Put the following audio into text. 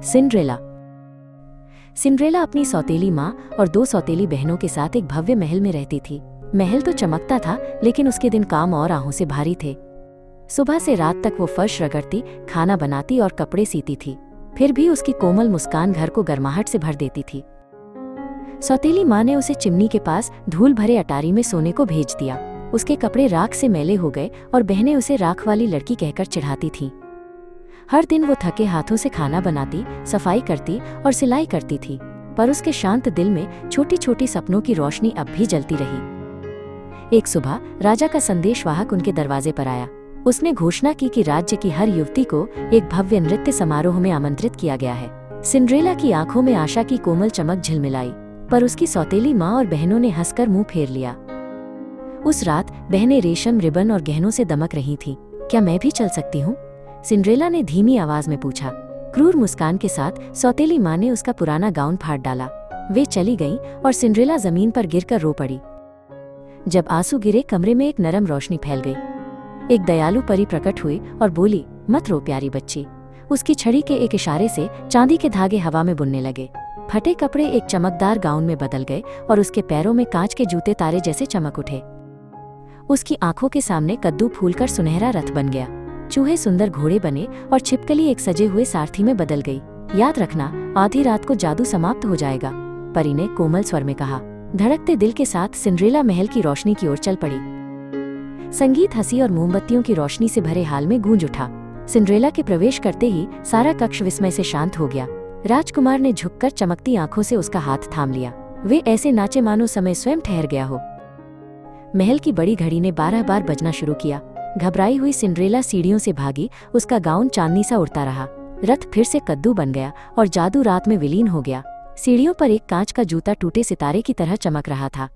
Cinderella. Cinderella अपनी सौतेली माँ और 2 सौतेली बहनों के साथ एक भव्य महल में रहती थी। महल तो चमकता था, लेकिन उसके दिन काम और आहों से भारी थे। सुबह से रात तक वो फर्श रगड़ती, खाना बनाती और कपड़े सीती थी। फिर भी उसकी कोमल मुस्कान घर को गर्माहट से भर देती थी। सौतेली माँ ने उसे चिमनी के पास धूल भरे अटारी में सोने को भेज दिया। उसके कपड़े राख से मैले हो गए और बहनें उसे राख वाली लड़की कहकर चिढ़ाती थीं। हर दिन वो थके हाथों से खाना बनाती, सफाई करती और सिलाई करती थी, पर उसके शांत दिल में छोटी छोटी सपनों की रोशनी अब भी जलती रही। एक सुबह राजा का संदेशवाहक उनके दरवाजे पर आया। उसने घोषणा की कि राज्य की हर युवती को एक भव्य नृत्य समारोह में आमंत्रित किया गया है। सिंड्रेला की आंखों में आशा की कोमल चमक झिलमिलाई, पर उसकी सौतेली माँ और बहनों ने हंसकर मुंह फेर लिया। उस रात बहनें रेशम, रिबन और गहनों से दमक रही थीं। क्या मैं भी चल सकती हूँ? सिंड्रेला ने धीमी आवाज में पूछा। क्रूर मुस्कान के साथ सौतेली माँ ने उसका पुराना गाउन फाड़ डाला। वे चली गईं और सिंड्रेला जमीन पर गिरकर रो पड़ी। जब आंसू गिरे, कमरे में एक नरम रोशनी फैल गई। एक दयालु परी प्रकट हुई और बोली, मत रो प्यारी बच्ची। उसकी छड़ी के एक इशारे से चांदी के धागे हवा में बुनने लगे। फटे कपड़े एक चमकदार गाउन में बदल गए और उसके पैरों में कांच के जूते तारे जैसे चमक उठे। उसकी आंखों के सामने कद्दू फूलकर सुनहरा रथ बन गया। चूहे सुंदर घोड़े बने और छिपकली एक सजे हुए सारथी में बदल गई। याद रखना, आधी रात को जादू समाप्त हो जाएगा, परी ने कोमल स्वर में कहा। धड़कते दिल के साथ सिंड्रेला महल की रोशनी की ओर चल पड़ी। संगीत, हंसी और मोमबत्तियों की रोशनी से भरे हाल में गूंज उठा। सिंड्रेला के प्रवेश करते ही सारा कक्ष विस्मय से शांत हो गया। राजकुमार ने झुककर चमकती आंखों से उसका हाथ थाम लिया। वे ऐसे नाचे मानो समय स्वयं ठहर गया हो। महल की बड़ी घड़ी ने 12 बार बजना शुरू किया। घबराई हुई सिंड्रेला सीढ़ियों से भागी। उसका गाउन चांदनी सा उड़ता रहा। रथ फिर से कद्दू बन गया और जादू रात में विलीन हो गया। सीढ़ियों पर एक कांच का जूता टूटे सितारे की तरह चमक रहा था।